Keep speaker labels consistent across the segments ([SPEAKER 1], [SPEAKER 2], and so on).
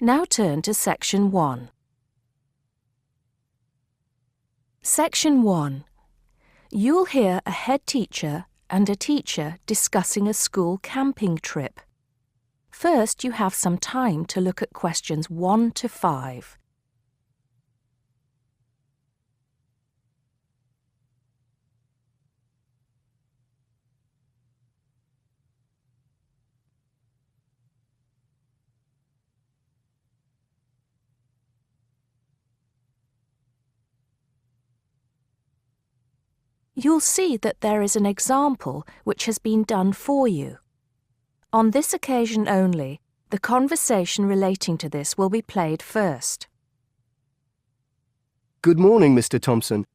[SPEAKER 1] Now turn to Section 1. Section 1. You'll hear a head teacher and a teacher discussing a school camping trip. First, you have some time to look at questions 1 to 5. You'll see that there is an example which has been done for you. On this occasion only, the conversation relating to this will be played first.
[SPEAKER 2] Good morning, Mr. Thompson.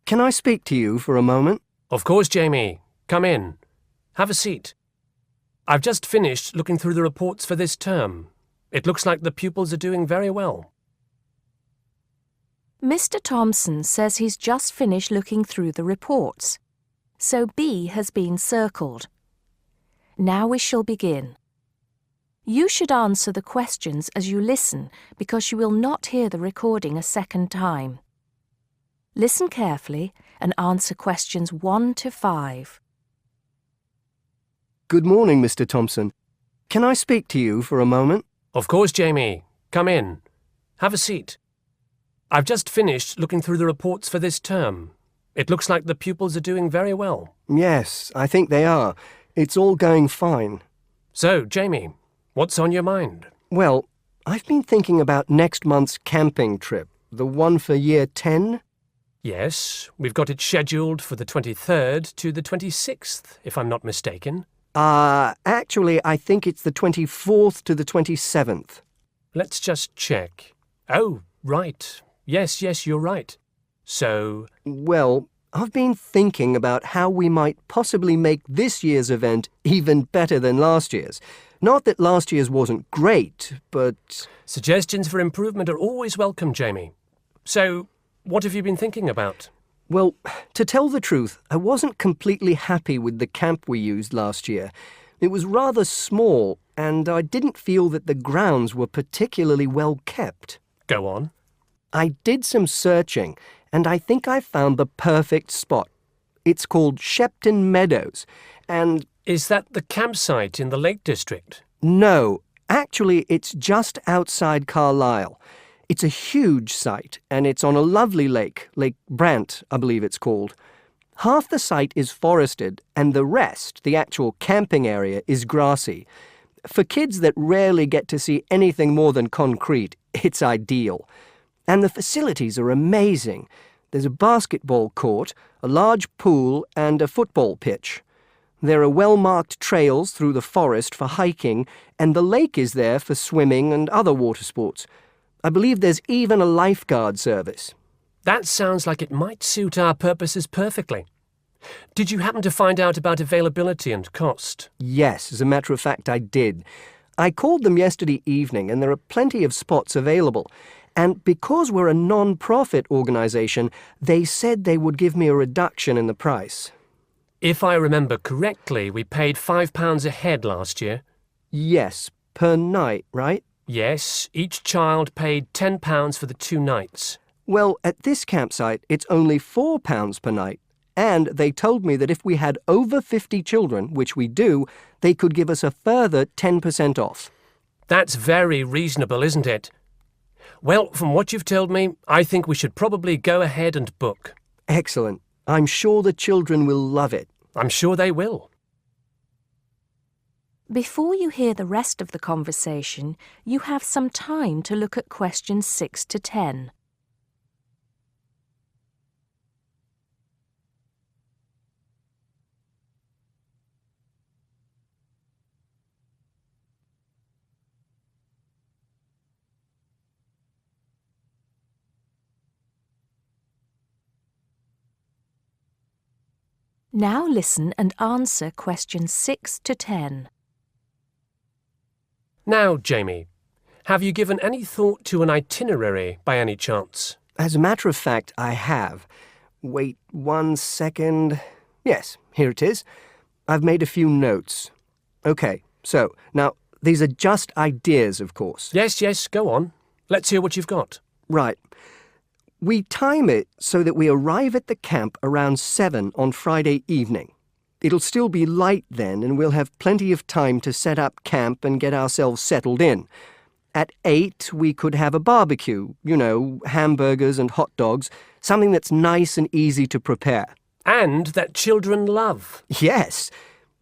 [SPEAKER 2] Can I speak to you for a moment?
[SPEAKER 3] Of course, Jamie. Come in. Have a seat. I've just finished looking through the reports for this term. It looks like the pupils are doing very well.
[SPEAKER 1] Mr. Thompson says he's just finished looking through the reports, so B has been circled. Now we shall begin. You should answer the questions as you listen because you will not hear the recording a second time. Listen carefully and answer questions 1 to 5.
[SPEAKER 2] Good morning, Mr. Thompson. Can I speak to you for a moment?
[SPEAKER 3] Of course, Jamie. Come in. Have a seat. I've just finished looking through the reports for this term. It looks like the pupils are doing very well.
[SPEAKER 2] Yes, I think they are. It's all going fine.
[SPEAKER 3] So, Jamie, what's on your mind?
[SPEAKER 2] Well, I've been thinking about next month's camping trip, the one for Year 10.
[SPEAKER 3] Yes, we've got it scheduled for the 23rd to the 26th, if I'm not mistaken.
[SPEAKER 2] Actually, I think it's the 24th to the 27th.
[SPEAKER 3] Let's just check. Oh, right. Yes, you're right. So...
[SPEAKER 2] Well, I've been thinking about how we might possibly make this year's event even better than last year's. Not that last year's wasn't great, but...
[SPEAKER 3] Suggestions for improvement are always welcome, Jamie. So, what have you been thinking about?
[SPEAKER 2] Well, to tell the truth, I wasn't completely happy with the camp we used last year. It was rather small, and I didn't feel that the grounds were particularly well kept.
[SPEAKER 3] Go on.
[SPEAKER 2] I did some searching, and I think I found the perfect spot. It's called Shepton Meadows, and...
[SPEAKER 3] Is that the campsite in the Lake District?
[SPEAKER 2] No, actually it's just outside Carlisle. It's a huge site, and it's on a lovely lake, Lake Brant, I believe it's called. Half the site is forested, and the rest, the actual camping area, is grassy. For kids that rarely get to see anything more than concrete, it's ideal. And the facilities are amazing. There's a basketball court, a large pool, and a football pitch. There are well-marked trails through the forest for hiking, and the lake is there for swimming and other water sports. I believe there's even a lifeguard service.
[SPEAKER 3] That sounds like it might suit our purposes perfectly. Did you happen to find out about availability and cost?
[SPEAKER 2] Yes, as a matter of fact, I did. I called them yesterday evening, and there are plenty of spots available. And because we're a non-profit organisation, they said they would give me a reduction in the price.
[SPEAKER 3] If I remember correctly, we paid £5 a head last year.
[SPEAKER 2] Yes, per night, right?
[SPEAKER 3] Yes, each child paid £10 for the 2 nights.
[SPEAKER 2] Well, at this campsite, it's only £4 per night. And they told me that if we had over 50 children, which we do, they could give us a further 10% off.
[SPEAKER 3] That's very reasonable, isn't it? Well, from what you've told me, I think we should probably go ahead and book.
[SPEAKER 2] Excellent. I'm sure the children will love it.
[SPEAKER 3] I'm sure they will.
[SPEAKER 1] Before you hear the rest of the conversation, you have some time to look at questions 6 to 10. Now listen and answer questions 6 to 10.
[SPEAKER 3] Now, Jamie, have you given any thought to an itinerary by any chance?
[SPEAKER 2] As a matter of fact, I have. Wait 1 second. Yes, here it is. I've made a few notes. Okay, so, now, These are just ideas, of course.
[SPEAKER 3] Yes, go on. Let's hear what you've got.
[SPEAKER 2] Right. We time it so that we arrive at the camp around 7 on Friday evening. It'll still be light then, and we'll have plenty of time to set up camp and get ourselves settled in. At 8, we could have a barbecue, hamburgers and hot dogs, something that's nice and easy to prepare.
[SPEAKER 3] And that children love.
[SPEAKER 2] Yes.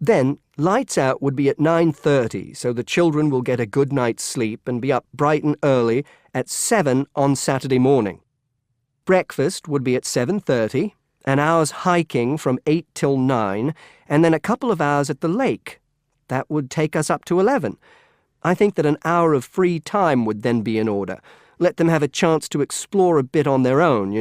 [SPEAKER 2] Then, lights out would be at 9:30, so the children will get a good night's sleep and be up bright and early at 7 on Saturday morning. Breakfast would be at 7:30, an hour's hiking from 8 till 9, and then a couple of hours at the lake. That would take us up to 11. I think that an hour of free time would then be in order. Let them have a chance to explore a bit on their own,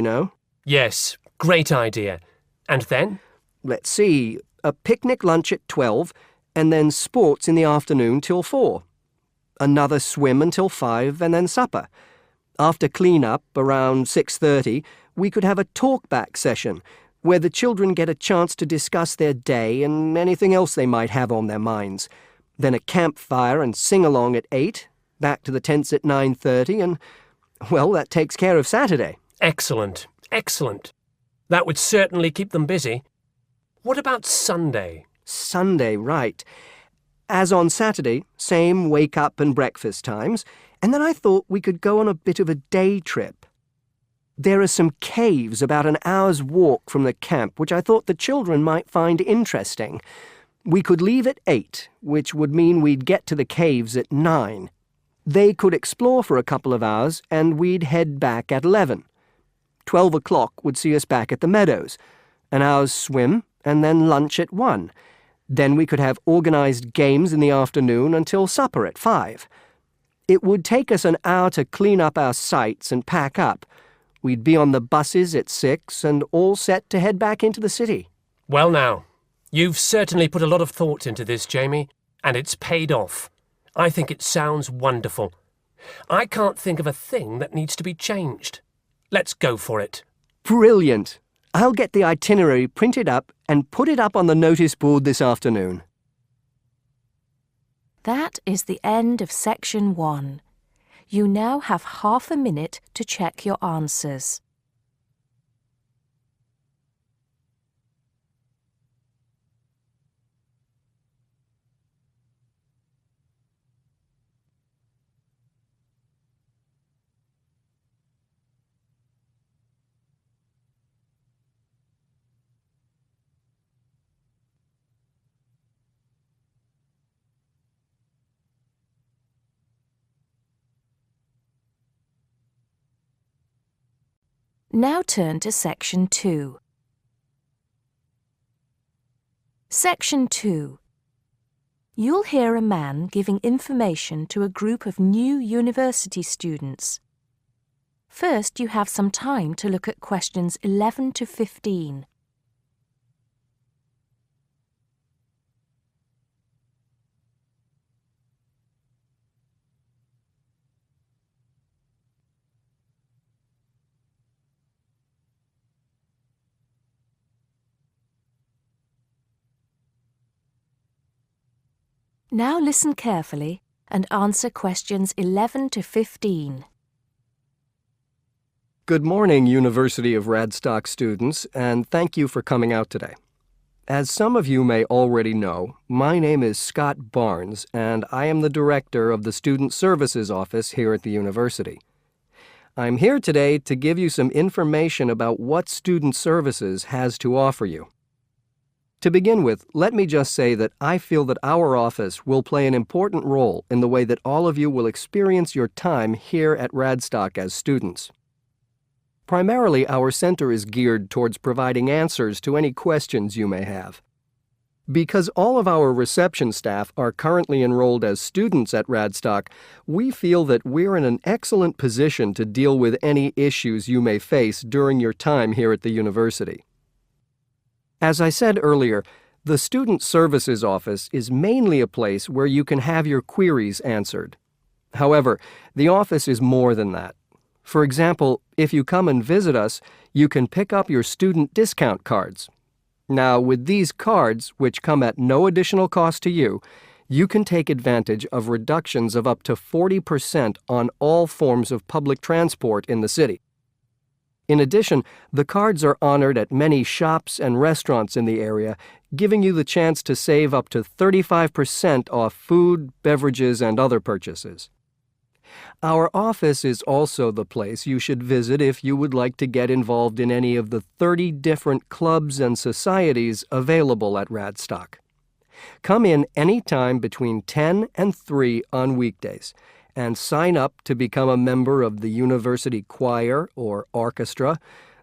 [SPEAKER 3] Yes, great idea. And then?
[SPEAKER 2] Let's see, a picnic lunch at 12, and then sports in the afternoon till 4. Another swim until 5, and then supper. After clean-up, around 6:30, we could have a talk-back session, where the children get a chance to discuss their day and anything else they might have on their minds. Then a campfire and sing-along at 8, back to the tents at 9:30, and, well, that takes care of Saturday.
[SPEAKER 3] Excellent. That would certainly keep them busy. What about Sunday?
[SPEAKER 2] Sunday, right. As on Saturday, same wake-up and breakfast times, and then I thought we could go on a bit of a day trip. There are some caves about an hour's walk from the camp, which I thought the children might find interesting. We could leave at 8, which would mean we'd get to the caves at 9. They could explore for a couple of hours, and we'd head back at 11. 12 o'clock would see us back at the meadows. An hour's swim, and then lunch at 1. Then we could have organized games in the afternoon until supper at 5. It would take us an hour to clean up our sites and pack up. We'd be on the buses at 6 and all set to head back into the city.
[SPEAKER 3] Well now, you've certainly put a lot of thought into this, Jamie, and it's paid off. I think it sounds wonderful. I can't think of a thing that needs to be changed. Let's go for it.
[SPEAKER 2] Brilliant. I'll get the itinerary printed up and put it up on the notice board this afternoon.
[SPEAKER 1] That is the end of section 1. You now have half a minute to check your answers. Now turn to Section 2. Section 2. You'll hear a man giving information to a group of new university students. First, you have some time to look at questions 11 to 15. Now listen carefully and answer questions 11 to 15.
[SPEAKER 2] Good morning, University of Radstock students, and thank you for coming out today. As some of you may already know, my name is Scott Barnes, and I am the director of the Student Services Office here at the university. I'm here today to give you some information about what Student Services has to offer you. To begin with, let me just say that I feel that our office will play an important role in the way that all of you will experience your time here at Radstock as students. Primarily, our center is geared towards providing answers to any questions you may have. Because all of our reception staff are currently enrolled as students at Radstock, we feel that we're in an excellent position to deal with any issues you may face during your time here at the university. As I said earlier, the Student Services Office is mainly a place where you can have your queries answered. However, the office is more than that. For example, if you come and visit us, you can pick up your student discount cards. Now, with these cards, which come at no additional cost to you, You can take advantage of reductions of up to 40% on all forms of public transport in the city. In addition, the cards are honored at many shops and restaurants in the area, giving you the chance to save up to 35% off food, beverages, and other purchases. Our office is also the place you should visit if you would like to get involved in any of the 30 different clubs and societies available at Radstock. Come in any time between 10 and 3 on weekdays and sign up to become a member of the university choir or orchestra,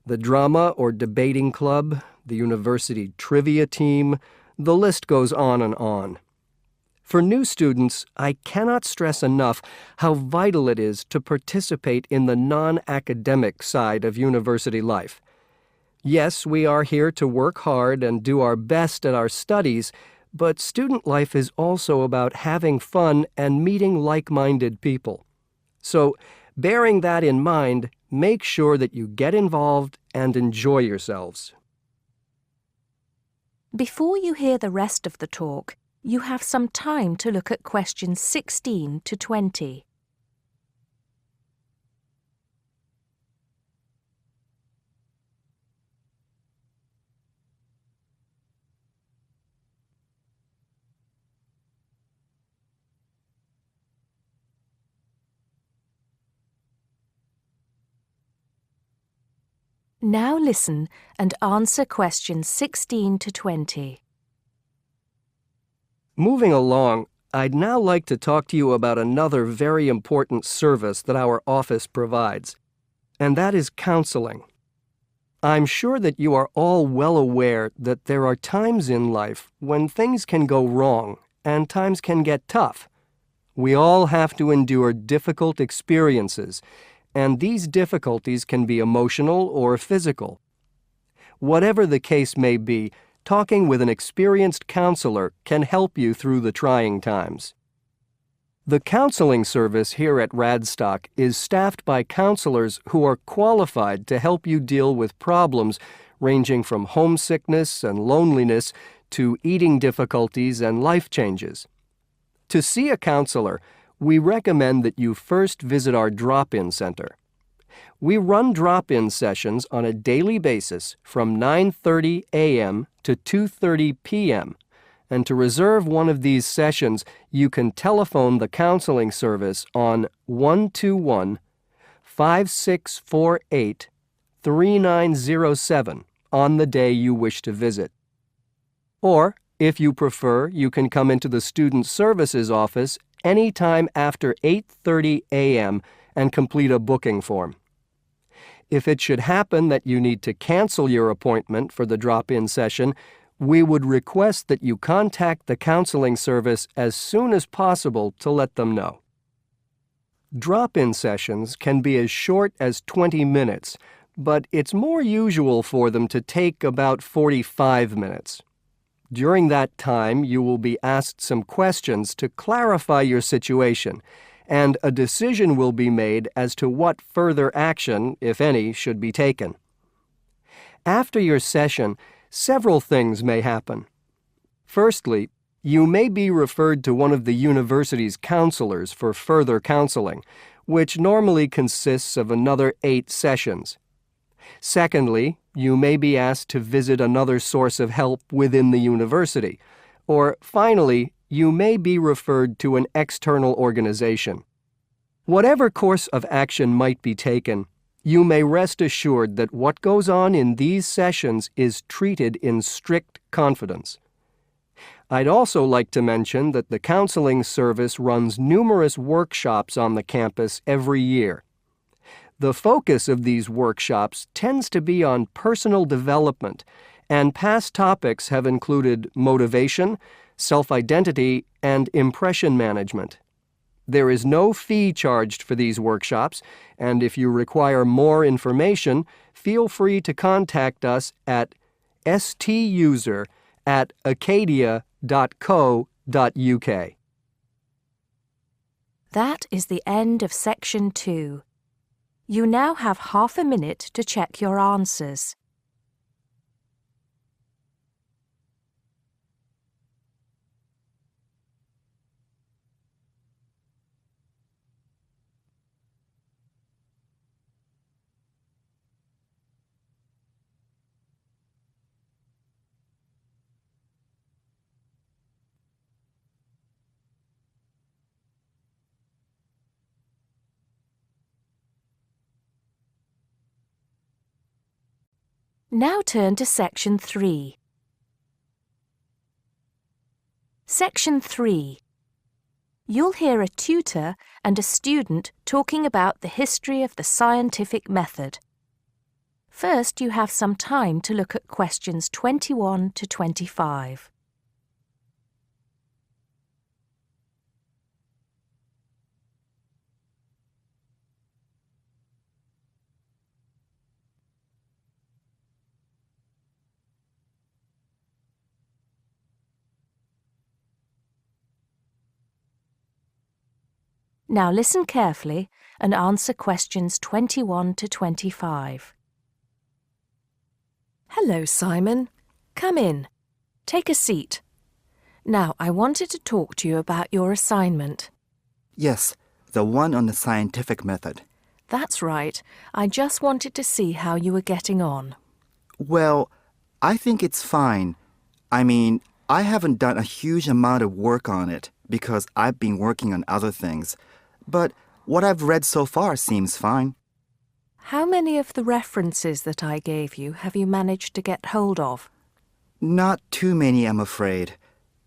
[SPEAKER 2] the drama or debating club, the university trivia team. The list goes on and on. For new students, I cannot stress enough how vital it is to participate in the non-academic side of university life. Yes, we are here to work hard and do our best at our studies, but student life is also about having fun and meeting like-minded people. So, bearing that in mind, make sure that you get involved and enjoy yourselves.
[SPEAKER 1] Before you hear the rest of the talk, you have some time to look at questions 16 to 20. Now listen and answer questions 16 to 20.
[SPEAKER 2] Moving along, I'd now like to talk to you about another very important service that our office provides, and that is counseling. I'm sure that you are all well aware that there are times in life when things can go wrong and times can get tough. We all have to endure difficult experiences, and these difficulties can be emotional or physical. Whatever the case may be, talking with an experienced counselor can help you through the trying times. The counseling service here at Radstock is staffed by counselors who are qualified to help you deal with problems ranging from homesickness and loneliness to eating difficulties and life changes. To see a counselor, we recommend that you first visit our drop-in center. We run drop-in sessions on a daily basis from 9:30 a.m. to 2:30 p.m., and to reserve one of these sessions, you can telephone the counseling service on 121-5648-3907 on the day you wish to visit. Or, if you prefer, you can come into the Student Services office anytime after 8:30 a.m. and complete a booking form. If it should happen that you need to cancel your appointment for the drop-in session, we would request that you contact the counseling service as soon as possible to let them know. Drop-in sessions can be as short as 20 minutes, but it's more usual for them to take about 45 minutes. During that time, you will be asked some questions to clarify your situation, and a decision will be made as to what further action, if any, should be taken. After your session, several things may happen. Firstly, you may be referred to one of the university's counselors for further counseling, which normally consists of another 8 sessions. Secondly, you may be asked to visit another source of help within the university. Or finally, you may be referred to an external organization. Whatever course of action might be taken, you may rest assured that what goes on in these sessions is treated in strict confidence. I'd also like to mention that the counseling service runs numerous workshops on the campus every year. The focus of these workshops tends to be on personal development, and past topics have included motivation, self-identity, and impression management. There is no fee charged for these workshops, and if you require more information, feel free to contact us at stuser@acadia.co.uk.
[SPEAKER 1] That is the end of section 2. You now have half a minute to check your answers. Now turn to Section 3. Section 3. You'll hear a tutor and a student talking about the history of the scientific method. First, you have some time to look at questions 21 to 25. Now listen carefully and answer questions 21 to 25. Hello, Simon. Come in. Take a seat. Now, I wanted to talk to you about your assignment.
[SPEAKER 4] Yes, the one on the scientific method.
[SPEAKER 1] That's right. I just wanted to see how you were getting on.
[SPEAKER 4] Well, I think it's fine. I mean, I haven't done a huge amount of work on it because I've been working on other things. But what I've read so far seems fine.
[SPEAKER 1] How many of the references that I gave you have you managed to get hold of?
[SPEAKER 4] Not too many, I'm afraid.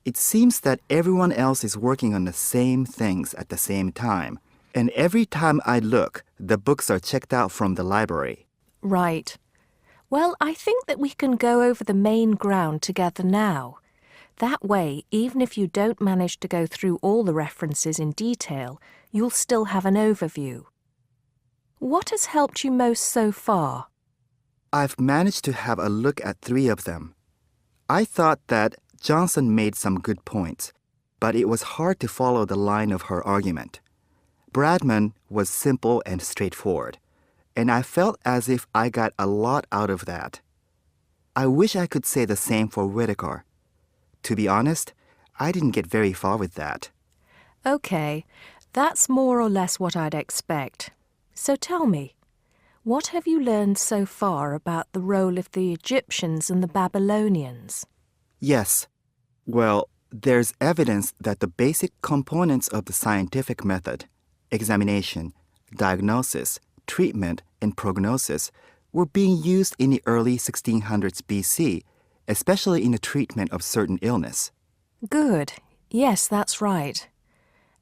[SPEAKER 4] It seems that everyone else is working on the same things at the same time. And every time I look, the books are checked out from the library.
[SPEAKER 1] Right. Well, I think that we can go over the main ground together now. That way, even if you don't manage to go through all the references in detail, you'll still have an overview. What has helped you most so far?
[SPEAKER 4] I've managed to have a look at 3 of them. I thought that Johnson made some good points, but it was hard to follow the line of her argument. Bradman was simple and straightforward, and I felt as if I got a lot out of that. I wish I could say the same for Whittaker. To be honest, I didn't get very far with that.
[SPEAKER 1] Okay, that's more or less what I'd expect. So tell me, what have you learned so far about the role of the Egyptians and the Babylonians?
[SPEAKER 4] Yes. Well, there's evidence that the basic components of the scientific method, examination, diagnosis, treatment, and prognosis, were being used in the early 1600s BC, especially in the treatment of certain illness.
[SPEAKER 1] Good. Yes, that's right.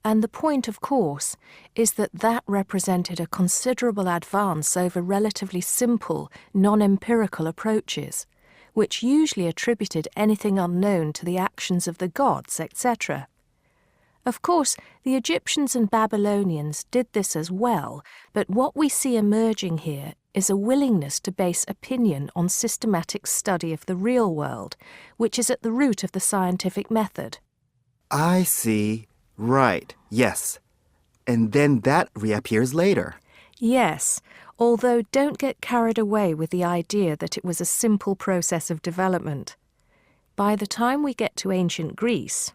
[SPEAKER 1] And the point, of course, is that that represented a considerable advance over relatively simple, non-empirical approaches, which usually attributed anything unknown to the actions of the gods, etc. Of course, the Egyptians and Babylonians did this as well, but what we see emerging here is a willingness to base opinion on systematic study of the real world, which is at the root of the scientific method.
[SPEAKER 4] I see. Right, yes. And then that reappears later.
[SPEAKER 1] Yes, although don't get carried away with the idea that it was a simple process of development. By the time we get to ancient Greece,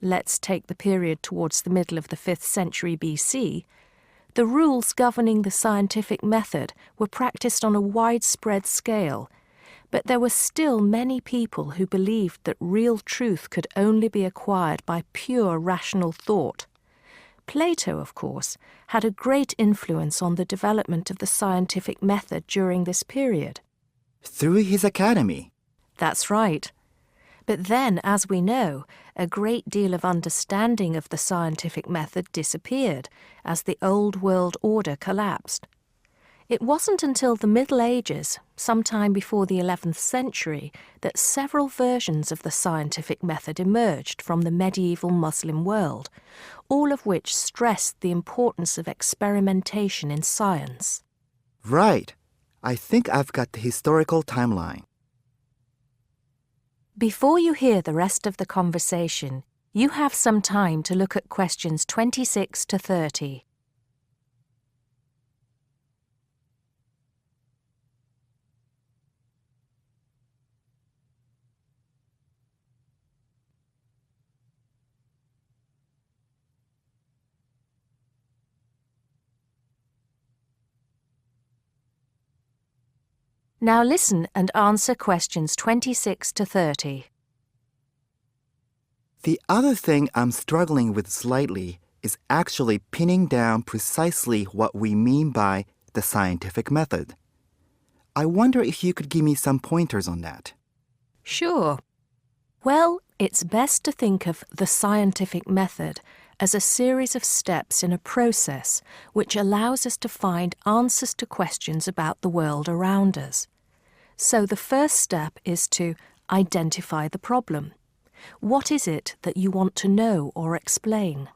[SPEAKER 1] let's take the period towards the middle of the 5th century BC, the rules governing the scientific method were practiced on a widespread scale, but there were still many people who believed that real truth could only be acquired by pure rational thought. Plato, of course, had a great influence on the development of the scientific method during this period.
[SPEAKER 4] Through his academy.
[SPEAKER 1] That's right. But then, as we know, a great deal of understanding of the scientific method disappeared as the old world order collapsed. It wasn't until the Middle Ages, sometime before the 11th century, that several versions of the scientific method emerged from the medieval Muslim world, all of which stressed the importance of experimentation in science.
[SPEAKER 4] Right. I think I've got the historical timeline.
[SPEAKER 1] Before you hear the rest of the conversation, you have some time to look at questions 26 to 30. Now listen and answer questions 26 to 30.
[SPEAKER 4] The other thing I'm struggling with slightly is actually pinning down precisely what we mean by the scientific method. I wonder if you could give me some pointers on that.
[SPEAKER 1] Sure. Well, it's best to think of the scientific method as a series of steps in a process which allows us to find answers to questions about the world around us. So the first step is to identify the problem. What is it that you want to know or explain?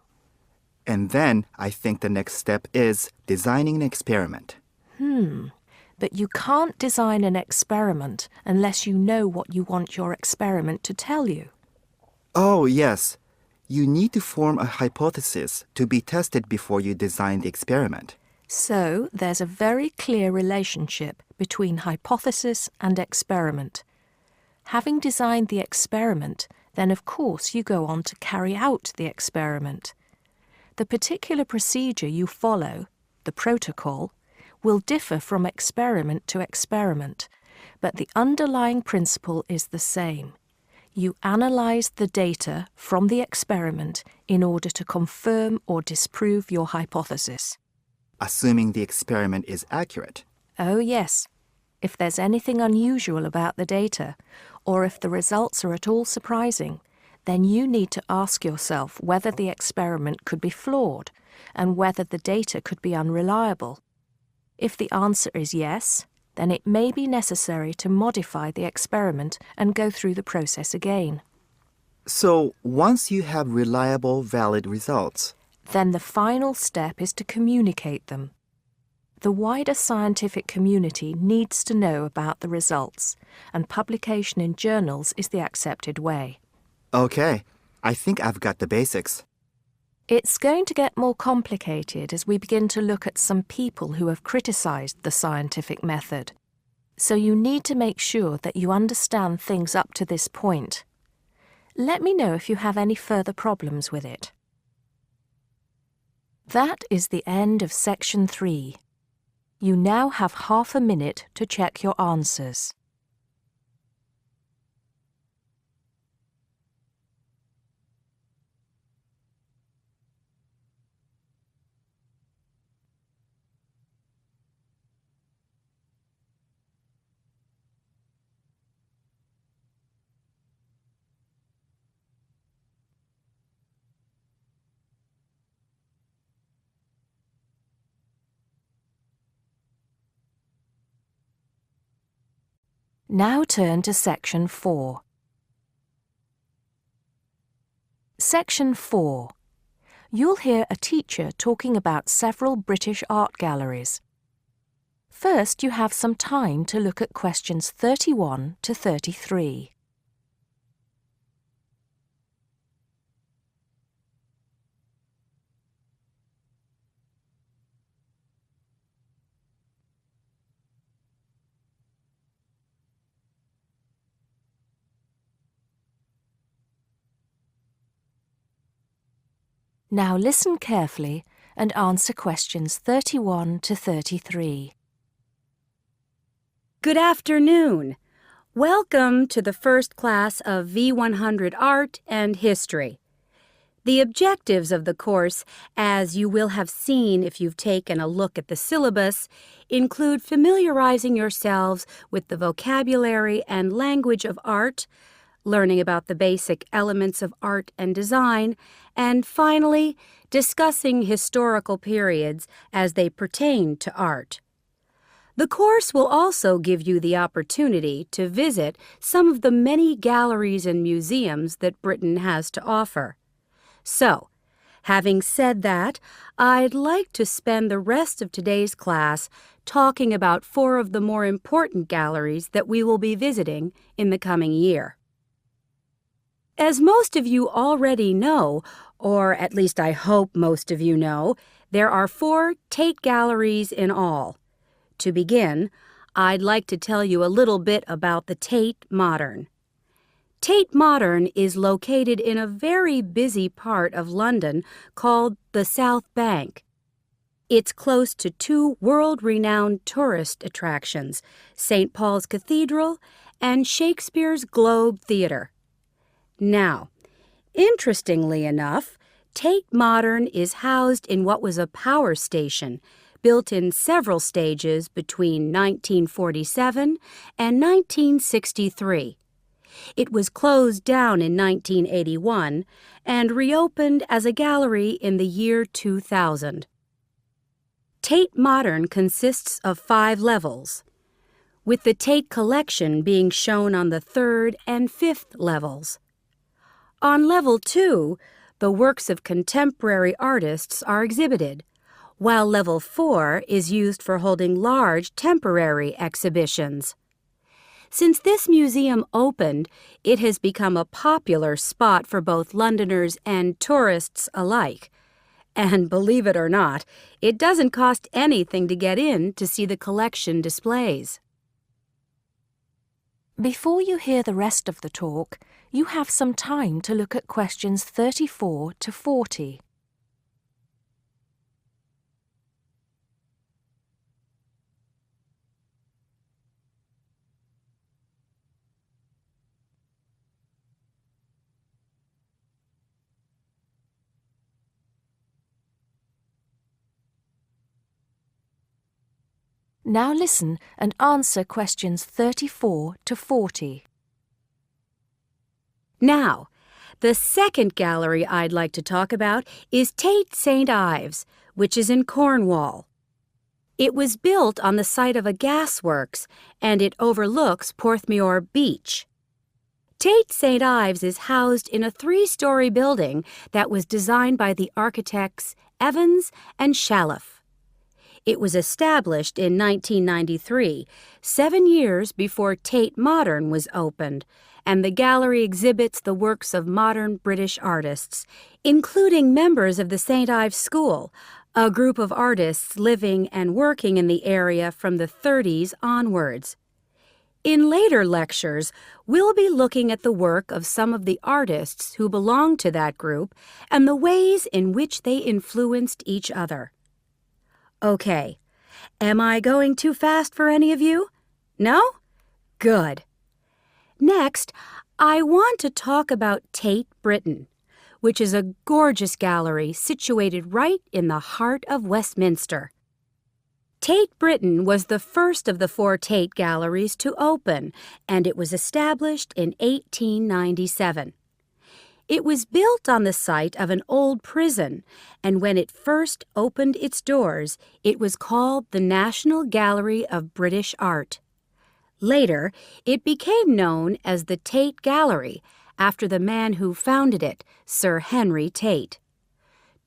[SPEAKER 4] And then I think the next step is designing an experiment.
[SPEAKER 1] But you can't design an experiment unless you know what you want your experiment to tell you.
[SPEAKER 4] Oh, yes. You need to form a hypothesis to be tested before you design the experiment.
[SPEAKER 1] So there's a very clear relationship between hypothesis and experiment. Having designed the experiment, then of course you go on to carry out the experiment. The particular procedure you follow, the protocol, will differ from experiment to experiment, but the underlying principle is the same. You analyze the data from the experiment in order to confirm or disprove your hypothesis.
[SPEAKER 4] Assuming the experiment is accurate.
[SPEAKER 1] Oh yes, if there's anything unusual about the data, or if the results are at all surprising, then you need to ask yourself whether the experiment could be flawed and whether the data could be unreliable. If the answer is yes, then it may be necessary to modify the experiment and go through the process again.
[SPEAKER 4] So, once you have reliable, valid results,
[SPEAKER 1] Then the final step is to communicate them. The wider scientific community needs to know about the results, and publication in journals is the accepted way.
[SPEAKER 4] okay, I think I've got the basics.
[SPEAKER 1] It's going to get more complicated as we begin to look at some people who have criticized the scientific method. So you need to make sure that you understand things up to this point. Let me know if you have any further problems with it. That is the end of section 3. You now have half a minute to check your answers. Now turn to section 4. Section 4. You'll hear a teacher talking about several British art galleries. First, you have some time to look at questions 31 to 33. Now listen carefully and answer questions 31 to 33.
[SPEAKER 5] Good afternoon. Welcome to the first class of V100 Art and History. The objectives of the course, as you will have seen if you've taken a look at the syllabus, include familiarizing yourselves with the vocabulary and language of art, learning about the basic elements of art and design, and finally, discussing historical periods as they pertain to art. The course will also give you the opportunity to visit some of the many galleries and museums that Britain has to offer. So, having said that, I'd like to spend the rest of today's class talking about 4 of the more important galleries that we will be visiting in the coming year. As most of you already know, or at least I hope most of you know, there are 4 Tate galleries in all. To begin, I'd like to tell you a little bit about the Tate Modern. Tate Modern is located in a very busy part of London called the South Bank. It's close to 2 world-renowned tourist attractions, St. Paul's Cathedral and Shakespeare's Globe Theatre. Now, interestingly enough, Tate Modern is housed in what was a power station built in several stages between 1947 and 1963. It was closed down in 1981 and reopened as a gallery in the year 2000. Tate Modern consists of 5 levels, with the Tate collection being shown on the 3rd and 5th levels. On level 2, the works of contemporary artists are exhibited, while level 4 is used for holding large temporary exhibitions. Since this museum opened, it has become a popular spot for both Londoners and tourists alike. And believe it or not, it doesn't cost anything to get in to see the collection displays.
[SPEAKER 1] Before you hear the rest of the talk, you have some time to look at questions 34 to 40. Now listen and answer questions 34 to 40.
[SPEAKER 5] Now, the second gallery I'd like to talk about is Tate St. Ives, which is in Cornwall. It was built on the site of a gasworks, and it overlooks Porthmeor Beach. Tate St. Ives is housed in a 3-story building that was designed by the architects Evans and Shalliff. It was established in 1993, 7 years before Tate Modern was opened, and the gallery exhibits the works of modern British artists, including members of the St. Ives School, a group of artists living and working in the area from the 30s onwards. In later lectures, we'll be looking at the work of some of the artists who belong to that group and the ways in which they influenced each other. Okay, am I going too fast for any of you? No? Good. Next, I want to talk about Tate Britain, which is a gorgeous gallery situated right in the heart of Westminster. Tate Britain was the first of the 4 Tate galleries to open, and it was established in 1897. It was built on the site of an old prison, and when it first opened its doors, it was called the National Gallery of British Art. Later, it became known as the Tate Gallery, after the man who founded it, Sir Henry Tate.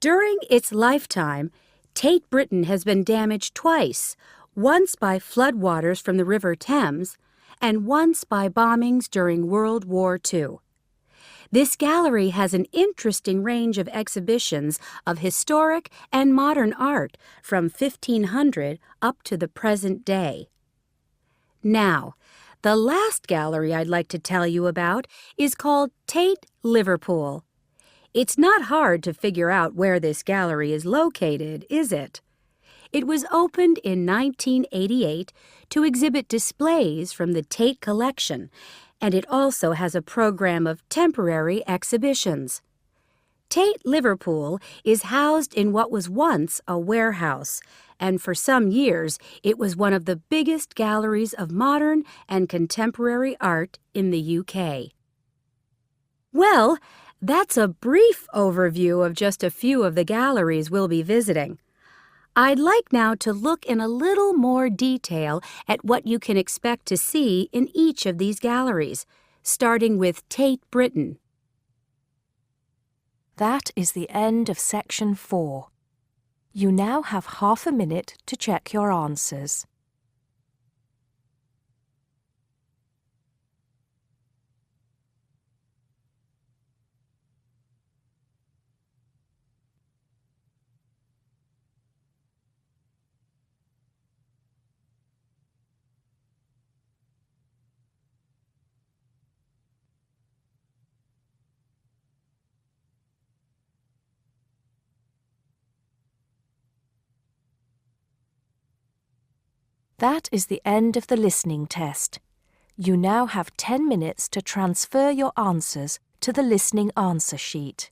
[SPEAKER 5] During its lifetime, Tate Britain has been damaged twice, once by floodwaters from the River Thames, and once by bombings during World War II. This gallery has an interesting range of exhibitions of historic and modern art from 1500 up to the present day. Now, the last gallery I'd like to tell you about is called Tate Liverpool. It's not hard to figure out where this gallery is located, is it? It was opened in 1988 to exhibit displays from the Tate collection, and it also has a program of temporary exhibitions. Tate Liverpool is housed in what was once a warehouse, and for some years it was one of the biggest galleries of modern and contemporary art in the UK. Well, that's a brief overview of just a few of the galleries we'll be visiting. I'd like now to look in a little more detail at what you can expect to see in each of these galleries, starting with Tate Britain.
[SPEAKER 1] That is the end of section 4. You now have half a minute to check your answers. That is the end of the listening test. You now have 10 minutes to transfer your answers to the listening answer sheet.